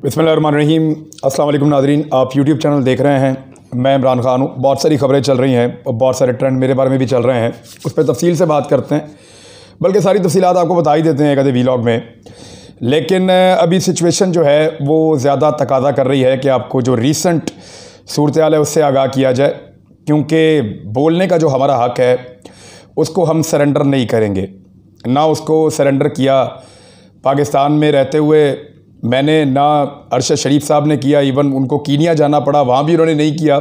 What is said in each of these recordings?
बिस्मिल्लाहिर्रहमानिर्रहीम। अस्सलाम वालेकुम नाज़रीन, आप यूट्यूब चैनल देख रहे हैं। मैं इमरान खान हूँ। बहुत सारी खबरें चल रही हैं और बहुत सारे ट्रेंड मेरे बारे में भी चल रहे हैं, उस पर तफसील से बात करते हैं। बल्कि सारी तफसीलात आपको बता ही देते हैं एक आधे वीलॉग में। लेकिन अभी सिचुएशन जो है वो ज़्यादा तकाज़ा कर रही है कि आपको जो रीसेंट सूरत हाल है उससे आगाह किया जाए, क्योंकि बोलने का जो हमारा हक़ है उसको हम सरेंडर नहीं करेंगे। ना उसको सरेंडर किया पाकिस्तान में रहते हुए मैंने, ना अरशद शरीफ साहब ने किया, इवन उनको कीनिया जाना पड़ा, वहाँ भी उन्होंने नहीं किया।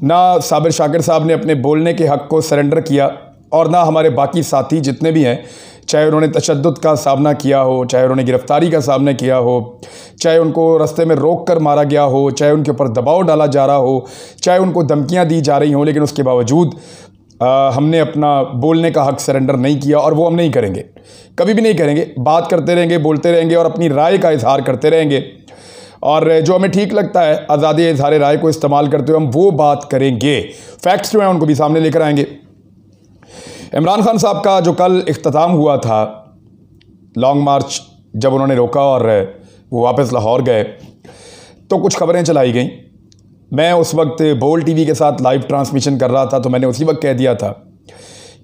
ना साबिर शाकिर साहब ने अपने बोलने के हक़ को सरेंडर किया, और ना हमारे बाकी साथी जितने भी हैं, चाहे उन्होंने तशद्दुद का सामना किया हो, चाहे उन्होंने गिरफ़्तारी का सामना किया हो, चाहे उनको रास्ते में रोक कर मारा गया हो, चाहे उनके ऊपर दबाव डाला जा रहा हो, चाहे उनको धमकियाँ दी जा रही हों, लेकिन उसके बावजूद हमने अपना बोलने का हक़ सरेंडर नहीं किया, और वो हम नहीं करेंगे, कभी भी नहीं करेंगे। बात करते रहेंगे, बोलते रहेंगे और अपनी राय का इजहार करते रहेंगे, और जो हमें ठीक लगता है आज़ादी इजहार राय को इस्तेमाल करते हुए हम वो बात करेंगे। फैक्ट्स जो हैं उनको भी सामने लेकर आएंगे। इमरान खान साहब का जो कल इख्तिताम हुआ था, लॉन्ग मार्च जब उन्होंने रोका और वो वापस लाहौर गए, तो कुछ खबरें चलाई गई। मैं उस वक्त बोल टीवी के साथ लाइव ट्रांसमिशन कर रहा था, तो मैंने उसी वक्त कह दिया था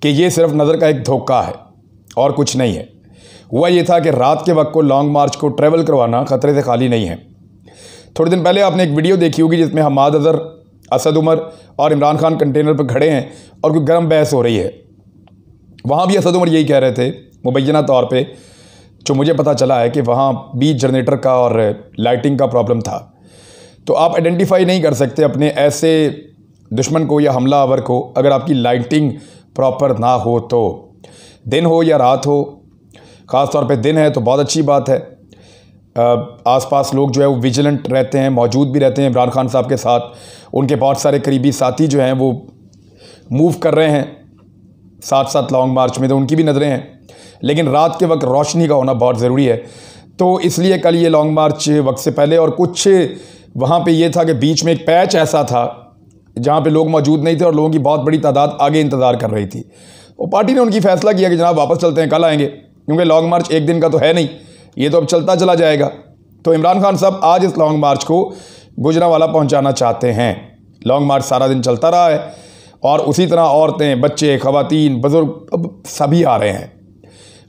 कि ये सिर्फ नज़र का एक धोखा है और कुछ नहीं है। हुआ ये था कि रात के वक्त को लॉन्ग मार्च को ट्रैवल करवाना ख़तरे से खाली नहीं है। थोड़े दिन पहले आपने एक वीडियो देखी होगी जिसमें हमाद अज़हर, असद उमर और इमरान खान कंटेनर पर खड़े हैं और कोई गर्म बहस हो रही है। वहाँ भी असद उमर यही कह रहे थे मुबैना तौर पर, जो मुझे पता चला है कि वहाँ भी जनरेटर का और लाइटिंग का प्रॉब्लम था। तो आप आइडेंटिफाई नहीं कर सकते अपने ऐसे दुश्मन को या हमलावर को अगर आपकी लाइटिंग प्रॉपर ना हो। तो दिन हो या रात हो, ख़ास तौर पे दिन है तो बहुत अच्छी बात है। आसपास लोग जो है वो विजिलेंट रहते हैं, मौजूद भी रहते हैं इमरान खान साहब के साथ। उनके बहुत सारे करीबी साथी जो हैं वो मूव कर रहे हैं साथ साथ लॉन्ग मार्च में, तो उनकी भी नज़रें हैं। लेकिन रात के वक्त रोशनी का होना बहुत ज़रूरी है। तो इसलिए कल ये लॉन्ग मार्च वक्त से पहले, और कुछ वहाँ पे ये था कि बीच में एक पैच ऐसा था जहाँ पे लोग मौजूद नहीं थे और लोगों की बहुत बड़ी तादाद आगे इंतज़ार कर रही थी। और पार्टी ने उनकी फ़ैसला किया कि जनाब वापस चलते हैं, कल आएंगे, क्योंकि लॉन्ग मार्च एक दिन का तो है नहीं, ये तो अब चलता चला जाएगा। तो इमरान खान साहब आज इस लॉन्ग मार्च को गुजरांवाला पहुँचाना चाहते हैं। लॉन्ग मार्च सारा दिन चलता रहा है और उसी तरह औरतें, बच्चे, ख़वातीन, बुज़ुर्ग, अब सभी आ रहे हैं।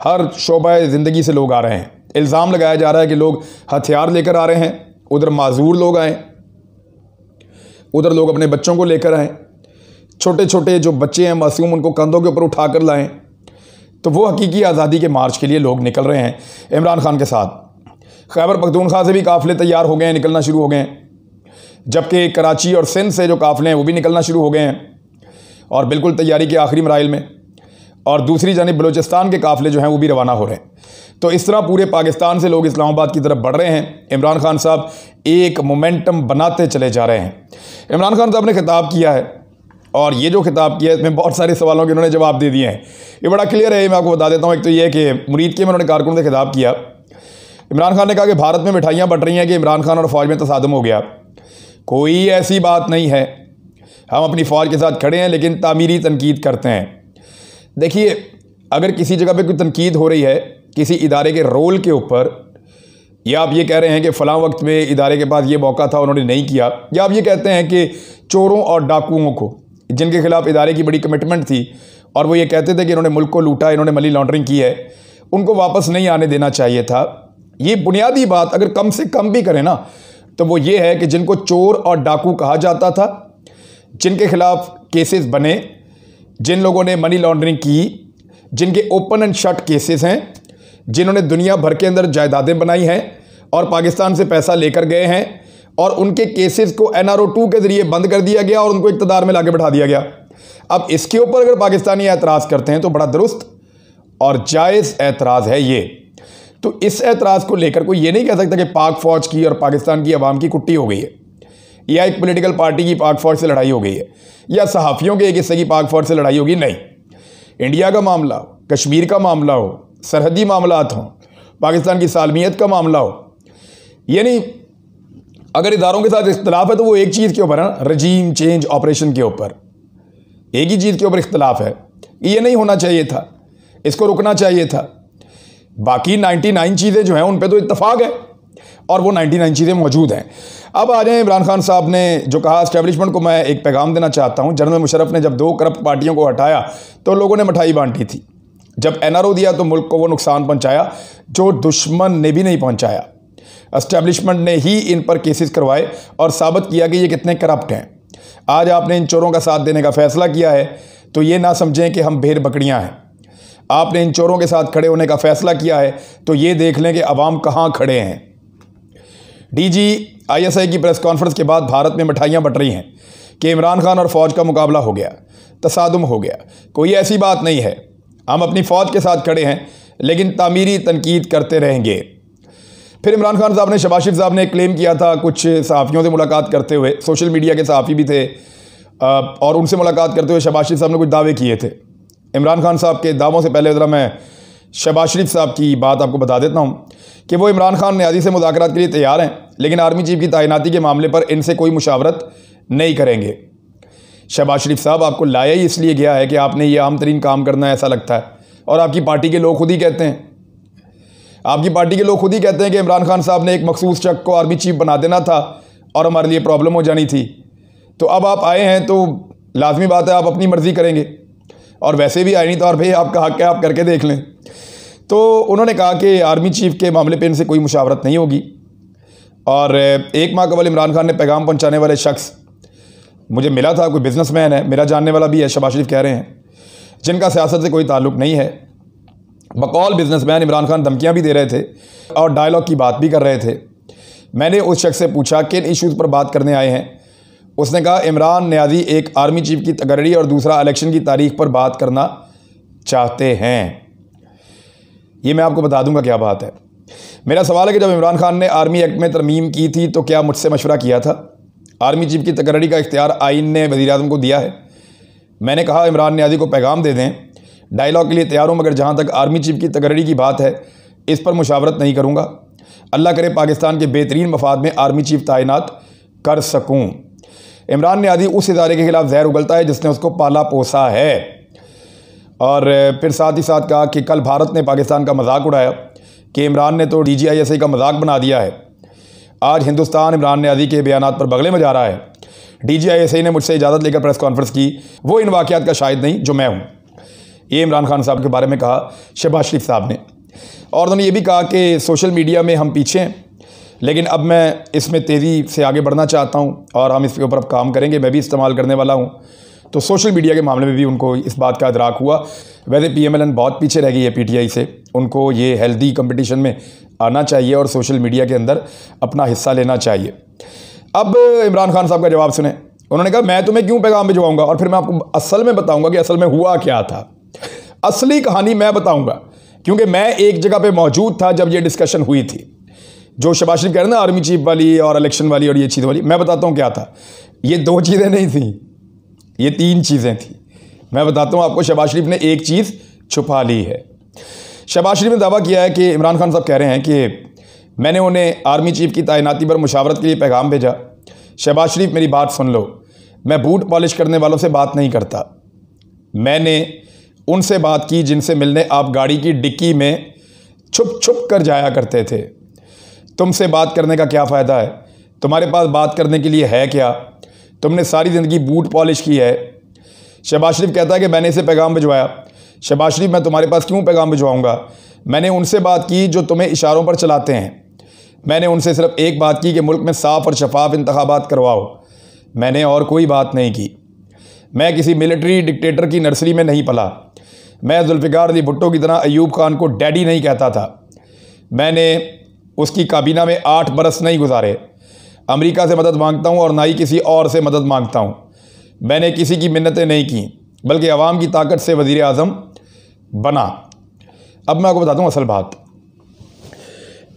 हर शोबा ज़िंदगी से लोग आ रहे हैं। इल्ज़ाम लगाया जा रहा है कि लोग हथियार लेकर आ रहे हैं, उधर माजूर लोग आए, उधर लोग अपने बच्चों को लेकर आए, छोटे छोटे जो बच्चे हैं मासूम, उनको कंधों के ऊपर उठा कर लाएँ। तो वो हकीकी आज़ादी के मार्च के लिए लोग निकल रहे हैं इमरान खान के साथ। खैबर पख्तूनख्वा से भी काफ़िले तैयार हो गए हैं, निकलना शुरू हो गए हैं, जबकि कराची और सिंध से जो काफ़िले हैं वो भी निकलना शुरू हो गए हैं और बिल्कुल तैयारी के आखिरी मराइल में। और दूसरी जानिब बलूचिस्तान के काफ़िले जो हैं वो भी रवाना हो रहे हैं। तो इस तरह पूरे पाकिस्तान से लोग इस्लामाबाद की तरफ बढ़ रहे हैं। इमरान खान साहब एक मोमेंटम बनाते चले जा रहे हैं। इमरान खान साहब ने खिताब किया है, और ये जो खिताब किया है इसमें बहुत सारे सवालों के उन्होंने जवाब दे दिए हैं। ये बड़ा क्लियर है, मैं आपको बता देता हूँ। एक तो ये है कि मुरीद के में उन्होंने कारकुन से खिताब किया। इमरान खान ने कहा कि भारत में मिठाइयाँ बट रही हैं कि इमरान खान और फ़ौज में तसादम हो गया। कोई ऐसी बात नहीं है, हम अपनी फ़ौज के साथ खड़े हैं, लेकिन तामीरी तनकीद करते हैं। देखिए, अगर किसी जगह पे कोई तनकीद हो रही है किसी इदारे के रोल के ऊपर, या आप ये कह रहे हैं कि फ़लाँ वक्त में इदारे के पास ये मौका था उन्होंने नहीं किया, या आप ये कहते हैं कि चोरों और डाकुओं को, जिनके खिलाफ इदारे की बड़ी कमिटमेंट थी और वो ये कहते थे कि इन्होंने मुल्क को लूटा, इन्होंने मनी लॉन्ड्रिंग की है, उनको वापस नहीं आने देना चाहिए था। ये बुनियादी बात अगर कम से कम भी करें ना, तो वो ये है कि जिनको चोर और डाकू कहा जाता था, जिनके खिलाफ केसेस बने, जिन लोगों ने मनी लॉन्ड्रिंग की, जिनके ओपन एंड शट केसेस हैं, जिन्होंने दुनिया भर के अंदर जायदादें बनाई हैं और पाकिस्तान से पैसा लेकर गए हैं, और उनके केसेस को NRO 2 के ज़रिए बंद कर दिया गया और उनको इक़्तिदार में लाके बैठा दिया गया। अब इसके ऊपर अगर पाकिस्तानी एतराज़ करते हैं तो बड़ा दुरुस्त और जायज़ एतराज़ है ये। तो इस एतराज़ को लेकर कोई ये नहीं कह सकता कि पाक फ़ौज की और पाकिस्तान की आवाम की कुट्टी हो गई है, या एक पॉलिटिकल पार्टी की पाक फ़ौज से लड़ाई हो गई है, या सहाफ़ियों के एक हिस्से की पाक फ़ौज से लड़ाई होगी। नहीं, इंडिया का मामला हो, कश्मीर का मामला हो, सरहदी मामलात हों, पाकिस्तान की सालमियत का मामला हो, यानी अगर इदारों के साथ इख्तलाफ है तो वो एक चीज़ के ऊपर है ना, रजीम चेंज ऑपरेशन के ऊपर, एक ही चीज़ के ऊपर इख्तलाफ है। ये नहीं होना चाहिए था, इसको रुकना चाहिए था। बाकी 99 चीज़ें जो हैं उन पे तो इत्तफाक है। और वो 99 चीज़ें मौजूद हैं। अब आ जाए, इमरान खान साहब ने जो कहा, एस्टेब्लिशमेंट को मैं एक पैगाम देना चाहता हूँ। जनरल मुशर्रफ ने जब 2 करप्ट पार्टियों को हटाया तो लोगों ने मिठाई बांटी थी। जब NRO दिया तो मुल्क को वो नुकसान पहुँचाया जो दुश्मन ने भी नहीं पहुँचाया। एस्टेब्लिशमेंट ने ही इन पर केसेस करवाए और साबित किया कि ये कितने करप्ट हैं। आज आपने इन चोरों का साथ देने का फैसला किया है तो ये ना समझें कि हम भेड़ बकरियां हैं। आपने इन चोरों के साथ खड़े होने का फैसला किया है तो ये देख लें कि अवाम कहां खड़े हैं। DG ISI की प्रेस कॉन्फ्रेंस के बाद भारत में मिठाइयां बट रही हैं कि इमरान खान और फ़ौज का मुकाबला हो गया, तसादुम हो गया। कोई ऐसी बात नहीं है, हम अपनी फ़ौज के साथ खड़े हैं लेकिन तामीरी तनकीद करते रहेंगे। फिर इमरान खान साहब ने, शहबाज शरीफ साहब ने क्लेम किया था कुछ सहाफ़ियों से मुलाकात करते हुए, सोशल मीडिया के सहाफ़ी भी थे, और उनसे मुलाकात करते हुए शहबाज शरीफ साहब ने कुछ दावे किए थे। इमरान खान साहब के दावों से पहले ज़रा मैं शहबाज शरीफ साहब की बात आपको बता देता हूँ कि वो इमरान खान न्याज़ी से मुज़ाकरात के लिए तैयार हैं, लेकिन आर्मी चीफ़ की तैनाती के मामले पर इनसे कोई मुशावरत नहीं करेंगे। शहबाज शरीफ साहब, आपको लाया ही इसलिए गया है कि आपने ये आम तरीन काम करना है, ऐसा लगता है, और आपकी पार्टी के लोग खुद ही कहते हैं, आपकी पार्टी के लोग खुद ही कहते हैं कि इमरान खान साहब ने एक मखसूस शख्स को आर्मी चीफ बना देना था और हमारे लिए प्रॉब्लम हो जानी थी। तो अब आप आए हैं तो लाजमी बात है आप अपनी मर्ज़ी करेंगे, और वैसे भी आईनी तौर पे आपका हक़ है, आप करके देख लें। तो उन्होंने कहा कि आर्मी चीफ के मामले पे इनसे कोई मुशावरत नहीं होगी। और 1 माह कबल इमरान खान ने पैगाम पहुँचाने वाले शख्स मुझे मिला था, कोई बिजनेसमैन है, मेरा जानने वाला भी है, शहबाज शरीफ कह रहे हैं, जिनका सियासत से कोई ताल्लुक़ नहीं है। बकौल बिजनेसमैन इमरान खान धमकियाँ भी दे रहे थे और डायलॉग की बात भी कर रहे थे। मैंने उस शख्स से पूछा किन इश्यूज़ पर बात करने आए हैं। उसने कहा इमरान न्याज़ी एक आर्मी चीफ की तकर्री और दूसरा इलेक्शन की तारीख पर बात करना चाहते हैं। ये मैं आपको बता दूंगा क्या बात है। मेरा सवाल है कि जब इमरान खान ने आर्मी एक्ट में तरमीम की थी तो क्या मुझसे मशवरा किया था? आर्मी चीफ की तकर्री का इख्तियार आइन ने वज़ीर-ए-आज़म को दिया है। मैंने कहा इमरान न्याज़ी को पैगाम दे दें, डायलॉग के लिए तैयार हूँ, मगर जहाँ तक आर्मी चीफ की तकर्री की बात है इस पर मुशावरत नहीं करूँगा। अल्लाह करे पाकिस्तान के बेहतरीन मफाद में आर्मी चीफ तैनात कर सकूँ। इमरान न्याज़ी उस इदारे के खिलाफ जहर उगलता है जिसने उसको पाला पोसा है। और फिर साथ ही साथ कहा कि कल भारत ने पाकिस्तान का मजाक उड़ाया कि इमरान ने तो DG ISI का मजाक बना दिया है। आज हिंदुस्तान इमरान न्याज़ी के बयानात पर बगले में जा रहा है। DG ISI ने मुझसे इजाज़त लेकर प्रेस कॉन्फ्रेंस की, वो इन वाक़यात का शाहिद नहीं जो मैं हूँ। ये इमरान खान साहब के बारे में कहा शहबाज शरीफ साहब ने। और उन्होंने ये भी कहा कि सोशल मीडिया में हम पीछे हैं, लेकिन अब मैं इसमें तेज़ी से आगे बढ़ना चाहता हूँ और हम इसके ऊपर अब काम करेंगे, मैं भी इस्तेमाल करने वाला हूँ। तो सोशल मीडिया के मामले में भी उनको इस बात का इदराक हुआ। वैसे PMLN बहुत पीछे रह गई है PTI से, उनको ये हेल्दी कंपटीशन में आना चाहिए और सोशल मीडिया के अंदर अपना हिस्सा लेना चाहिए। अब इमरान खान साहब का जवाब सुने। उन्होंने कहा मैं तुम्हें क्यों पैगाम भिजवाऊँगा, और फिर मैं आपको असल में बताऊँगा कि असल में हुआ क्या था। असली कहानी मैं बताऊँगा क्योंकि मैं एक जगह पर मौजूद था जब ये डिस्कशन हुई थी। जो शहबाज शरीफ कह रहे हैं ना आर्मी चीफ वाली और इलेक्शन वाली और ये चीज़ वाली, मैं बताता हूँ क्या था। ये 2 चीज़ें नहीं थी, ये 3 चीज़ें थी। मैं बताता हूँ आपको, शहबाज शरीफ ने एक चीज़ छुपा ली है। शहबाज शरीफ ने दावा किया है कि इमरान खान साहब कह रहे हैं कि मैंने उन्हें आर्मी चीफ की तैनाती पर मुशावरत के लिए पैगाम भेजा। शहबाज शरीफ मेरी बात सुन लो, मैं बूट पॉलिश करने वालों से बात नहीं करता। मैंने उनसे बात की जिनसे मिलने आप गाड़ी की डिक्की में छुप छुप कर जाया करते थे। तुमसे बात करने का क्या फ़ायदा है? तुम्हारे पास बात करने के लिए है क्या? तुमने सारी ज़िंदगी बूट पॉलिश की है। शहबाज शरीफ कहता है कि मैंने इसे पैगाम भिजवाया। शहबाज शरीफ मैं तुम्हारे पास क्यों पैगाम भिजवाऊंगा? मैंने उनसे बात की जो तुम्हें इशारों पर चलाते हैं। मैंने उनसे सिर्फ एक बात की कि मुल्क में साफ़ और शफाफ इंतखाबात करवाओ। मैंने और कोई बात नहीं की। मैं किसी मिलिट्री डिक्टेटर की नर्सरी में नहीं पला। मैं जुल्फ़िकार अली भुट्टो की तरह अयूब खान को डैडी नहीं कहता था। मैंने उसकी काबीना में 8 बरस नहीं गुजारे। अमेरिका से मदद मांगता हूँ और ना ही किसी और से मदद मांगता हूँ। मैंने किसी की मिन्नतें नहीं की बल्कि अवाम की ताकत से वज़ीर आज़म बना। अब मैं आपको बताता हूँ असल बात।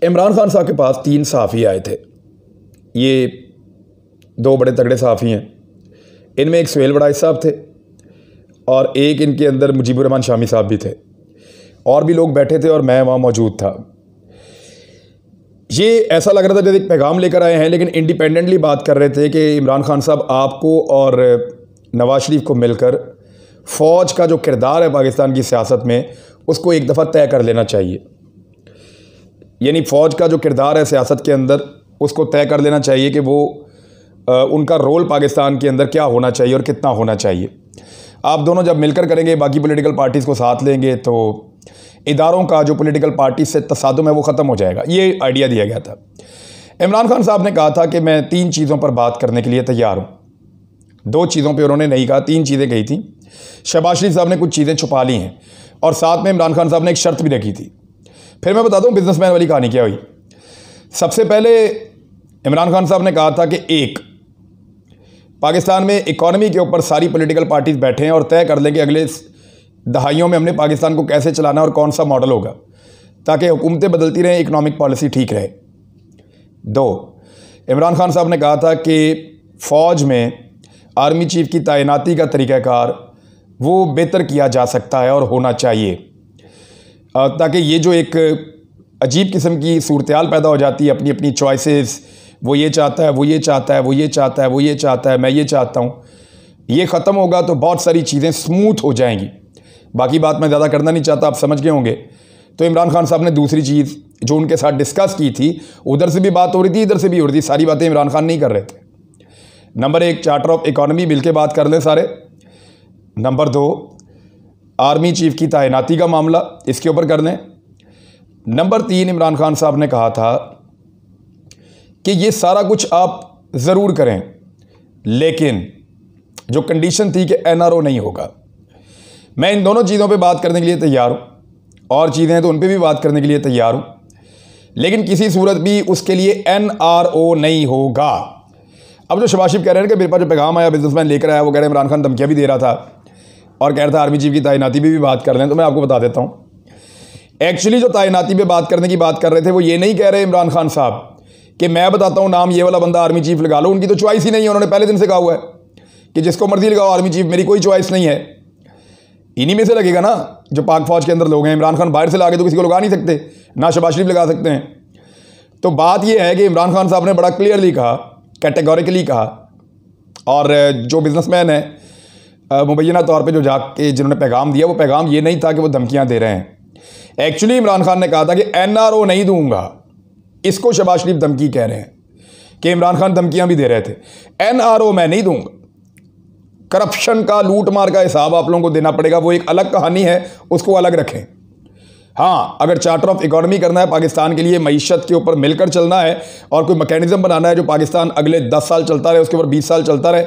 इमरान खान साहब के पास 3 सहाफ़ी आए थे। ये 2 बड़े तगड़े सहाफ़ी हैं। इनमें एक सुहेल बड़ाई साहब थे और एक इनके अंदर मुजीबुर रहमान शामी साहब भी थे। और भी लोग बैठे थे और मैं वहाँ मौजूद था। ये ऐसा लग रहा था जैसे एक पैगाम लेकर आए हैं, लेकिन इंडिपेंडेंटली बात कर रहे थे कि इमरान खान साहब आपको और नवाज शरीफ को मिलकर फ़ौज का जो किरदार है पाकिस्तान की सियासत में उसको एक दफ़ा तय कर लेना चाहिए। यानी फ़ौज का जो किरदार है सियासत के अंदर, उसको तय कर लेना चाहिए कि वो उनका रोल पाकिस्तान के अंदर क्या होना चाहिए और कितना होना चाहिए। आप दोनों जब मिलकर करेंगे, बाकी पॉलिटिकल पार्टीज़ को साथ लेंगे, तो इदारों का जो पॉलिटिकल पार्टी से तसादुम है वो ख़त्म हो जाएगा। ये आइडिया दिया गया था। इमरान खान साहब ने कहा था कि मैं 3 चीज़ों पर बात करने के लिए तैयार हूँ। 2 चीज़ों पे उन्होंने नहीं कहा, 3 चीज़ें कही थी। शहबाज शरीफ साहब ने कुछ चीज़ें छुपा ली हैं और साथ में इमरान खान साहब ने एक शर्त भी रखी थी। फिर मैं बताता हूँ बिजनेसमैन वाली कहानी क्या हुई। सबसे पहले इमरान खान साहब ने कहा था कि एक पाकिस्तान में इकॉनमी के ऊपर सारी पॉलिटिकल पार्टीज बैठे हैं और तय कर लें कि अगले दहाइयों में हमने पाकिस्तान को कैसे चलाना और कौन सा मॉडल होगा, ताकि हुकूमतें बदलती रहें, इकनॉमिक पॉलिसी ठीक रहे। 2, इमरान खान साहब ने कहा था कि फ़ौज में आर्मी चीफ की तैनाती का तरीक़ाकार वो बेहतर किया जा सकता है और होना चाहिए, ताकि ये जो एक अजीब किस्म की सूरत-ए-हाल पैदा हो जाती है, अपनी अपनी चॉइसेस, वो ये चाहता है, वो ये चाहता है, वो ये चाहता है, वो ये चाहता है, मैं ये चाहता हूँ, ये ख़त्म होगा तो बहुत सारी चीज़ें स्मूथ हो जाएंगी। बाकी बात मैं ज़्यादा करना नहीं चाहता, आप समझ गए होंगे। तो इमरान खान साहब ने दूसरी चीज़ जो उनके साथ डिस्कस की थी, उधर से भी बात हो रही थी, इधर से भी हो रही थी, सारी बातें इमरान खान नहीं कर रहे थे। नंबर 1 चार्टर ऑफ इकॉनमी मिल के बात कर लें सारे। नंबर 2 आर्मी चीफ की तैनाती का मामला, इसके ऊपर कर लें। नंबर 3 इमरान खान साहब ने कहा था कि ये सारा कुछ आप ज़रूर करें, लेकिन जो कंडीशन थी कि NRO नहीं होगा। मैं इन दोनों चीज़ों पे बात करने के लिए तैयार हूँ, और चीज़ें हैं तो उन पे भी बात करने के लिए तैयार हूँ, लेकिन किसी सूरत भी उसके लिए NRO नहीं होगा। अब जो शहबाज शरीफ कह रहे हैं कि मेरे पास जो पैगाम आया बिजनेसमैन लेकर आया, वो कह रहे हैं इमरान खान धमकियाँ भी दे रहा था और कह रहा था आर्मी चीफ की तैनाती भी बात कर लें, तो मैं आपको बता देता हूँ। एक्चुअली जो तैनाती पे बात करने की बात कर रहे थे, वो ये नहीं कह रहे इमरान खान साहब कि मैं बताता हूँ नाम, ये वाला बंदा आर्मी चीफ लगा लो। उनकी तो चॉइस ही नहीं है, उन्होंने पहले दिन से कहा हुआ है कि जिसको मर्जी लगाओ आर्मी चीफ, मेरी कोई चॉइस नहीं है। इन्हीं में से लगेगा ना जो पाक फौज के अंदर लोग हैं। इमरान खान बाहर से लाके तो किसी को लगा नहीं सकते, ना शहबाज शरीफ लगा सकते हैं। तो बात यह है कि इमरान खान साहब ने बड़ा क्लियरली कहा, कैटेगोरिकली कहा, और जो बिजनेसमैन है मुबैना तौर पे जो जाके जिन्होंने पैगाम दिया, वो पैगाम ये नहीं था कि वो धमकियां दे रहे हैं। एक्चुअली इमरान खान ने कहा था कि NRO नहीं दूंगा, इसको शहबाज शरीफ धमकी कह रहे हैं कि इमरान खान धमकियां भी दे रहे थे। NRO मैं नहीं दूंगा, करप्शन का, लूट मार का हिसाब आप लोगों को देना पड़ेगा, वो एक अलग कहानी है, उसको अलग रखें। हाँ, अगर चार्टर ऑफ इकॉनमी करना है पाकिस्तान के लिए, मईशत के ऊपर मिलकर चलना है और कोई मैकेनिज्म बनाना है जो पाकिस्तान अगले 10 साल चलता रहे, उसके ऊपर 20 साल चलता रहे,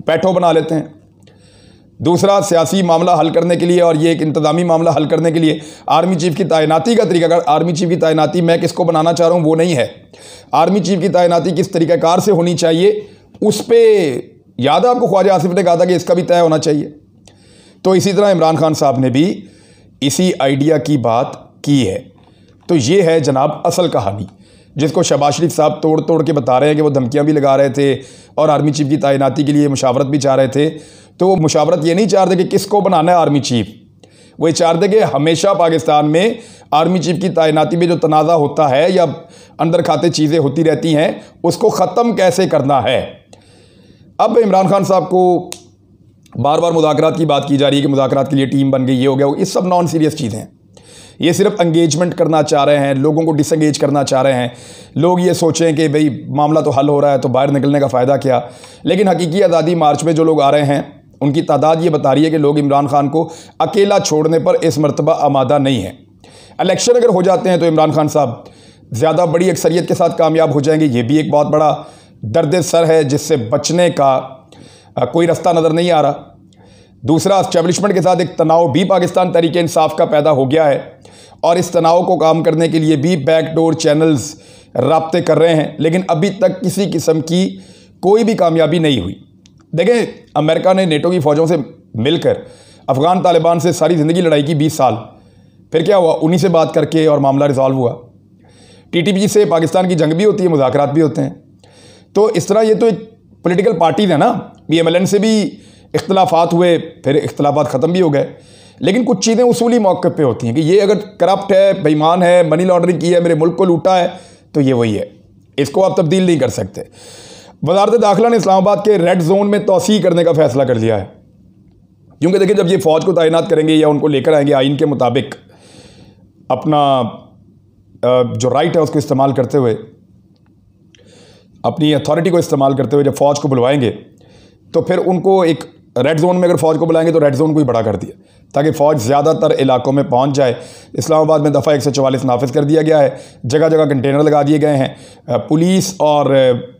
पैठो बना लेते हैं। दूसरा, सियासी मामला हल करने के लिए और ये एक इंतज़ामी मामला हल करने के लिए आर्मी चीफ की तैनाती का तरीका, अगर आर्मी चीफ की तैनाती मैं किसको बनाना चाह रहा हूँ वो नहीं है, आर्मी चीफ की तैनाती किस तरीक़ाकार से होनी चाहिए, उस पर याद है आपको ख्वाजा आसिफ ने कहा था कि इसका भी तय होना चाहिए। तो इसी तरह इमरान खान साहब ने भी इसी आइडिया की बात की है। तो ये है जनाब असल कहानी, जिसको शहबाज शरीफ साहब तोड़ तोड़ के बता रहे हैं कि वो धमकियां भी लगा रहे थे और आर्मी चीफ की तैनाती के लिए मुशावरत भी चाह रहे थे। तो वो मुशावरत ये नहीं चाह रहे थे कि किसको बनाना है आर्मी चीफ, वो ये चाह रहे थे कि हमेशा पाकिस्तान में आर्मी चीफ की तैनाती में जो तनाज़ा होता है या अंदर खाते चीज़ें होती रहती हैं, उसको ख़त्म कैसे करना है। अब इमरान खान साहब को बार बार मुज़ाकरात की बात की जा रही है कि मुज़ाकरात के लिए टीम बन गई, ये हो गया, ये सब नॉन सीरियस चीज़ें हैं। ये सिर्फ एंगेजमेंट करना चाह रहे हैं, लोगों को डिसएंगेज करना चाह रहे हैं। लोग ये सोचें कि भाई मामला तो हल हो रहा है तो बाहर निकलने का फ़ायदा क्या। लेकिन हकीकी आज़ादी मार्च में जो लोग आ रहे हैं, उनकी तादाद ये बता रही है कि लोग इमरान खान को अकेला छोड़ने पर इस मरतबा आमादा नहीं है। इलेक्शन अगर हो जाते हैं तो इमरान खान साहब ज़्यादा बड़ी अक्सरियत के साथ कामयाब हो जाएंगे। ये भी एक बहुत बड़ा दर्द सर है जिससे बचने का कोई रास्ता नज़र नहीं आ रहा। दूसरा, एस्टेब्लिशमेंट के साथ एक तनाव भी पाकिस्तान तहरीक इंसाफ का पैदा हो गया है और इस तनाव को काम करने के लिए भी बैकडोर चैनल्स राब्ते कर रहे हैं, लेकिन अभी तक किसी किस्म की कोई भी कामयाबी नहीं हुई। देखें, अमेरिका ने नेटो की फ़ौजों से मिलकर अफ़गान तालिबान से सारी ज़िंदगी लड़ाई की 20 साल, फिर क्या हुआ, उन्हीं से बात करके और मामला रिजॉल्व हुआ। TTP से पाकिस्तान की जंग भी होती है, मुज़ाकरात भी होते हैं। तो इस तरह ये तो एक पॉलिटिकल पार्टीज़ है ना, BMLN से भी इख्तलाफात हुए, फिर इख्तलाफात ख़त्म भी हो गए, लेकिन कुछ चीज़ें उसूली मौके पे होती हैं कि ये अगर करप्ट है, बेईमान है, मनी लॉन्ड्रिंग की है, मेरे मुल्क को लूटा है, तो ये वही है, इसको आप तब्दील नहीं कर सकते। वज़ारत दाखिला ने इस्लामाबाद के रेड जोन में तोसी करने का फ़ैसला कर लिया है, क्योंकि देखिए जब ये फ़ौज को तैनात करेंगे या उनको लेकर आएंगे आइन के मुताबिक अपना जो राइट है उसको इस्तेमाल करते हुए, अपनी अथॉरिटी को इस्तेमाल करते हुए जब फ़ौज को बुलवाएंगे तो फिर उनको एक रेड जोन में अगर फ़ौज को बुलाएंगे तो रेड जोन को ही बड़ा कर दिया ताकि फ़ौज ज़्यादातर इलाकों में पहुंच जाए। इस्लामाबाद में दफ़ा 144 नाफिज कर दिया गया है, जगह जगह कंटेनर लगा दिए गए हैं। पुलिस और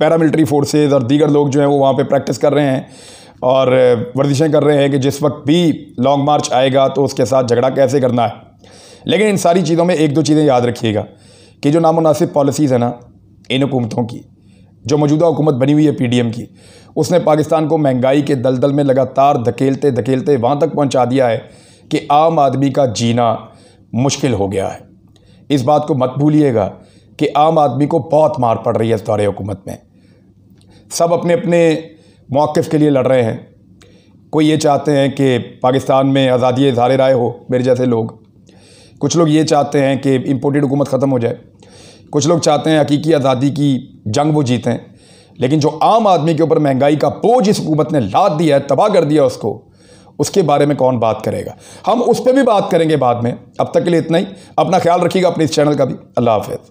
पैरामिलिट्री फोर्सेज और दीगर लोग जो हैं वो वहाँ पे प्रैक्टिस कर रहे हैं और वर्जिशें कर रहे हैं कि जिस वक्त भी लॉन्ग मार्च आएगा तो उसके साथ झगड़ा कैसे करना है। लेकिन इन सारी चीज़ों में एक दो चीज़ें याद रखिएगा कि जो नामुनासिब पॉलिसीज़ है ना इन हुकूमतों की, जो मौजूदा हुकूमत बनी हुई है PDM की, उसने पाकिस्तान को महंगाई के दलदल में लगातार धकेलते धकेलते वहाँ तक पहुँचा दिया है कि आम आदमी का जीना मुश्किल हो गया है। इस बात को मत भूलिएगा कि आम आदमी को बहुत मार पड़ रही है इस दौरे हुकूमत में। सब अपने अपने मौक़िफ़ के लिए लड़ रहे हैं। कोई ये चाहते हैं कि पाकिस्तान में आज़ादी इज़हार राय हो, मेरे जैसे लोग। कुछ लोग ये चाहते हैं कि इम्पोर्टेड हुकूमत ख़त्म हो जाए। कुछ लोग चाहते हैं हकीकी आज़ादी की जंग वो जीतें। लेकिन जो आम आदमी के ऊपर महंगाई का बोझ इस हुकूमत ने लाद दिया है, तबाह कर दिया उसको, उसके बारे में कौन बात करेगा। हम उस पर भी बात करेंगे बाद में। अब तक के लिए इतना ही। अपना ख्याल रखिएगा, अपने इस चैनल का भी। अल्लाह हाफ़िज़।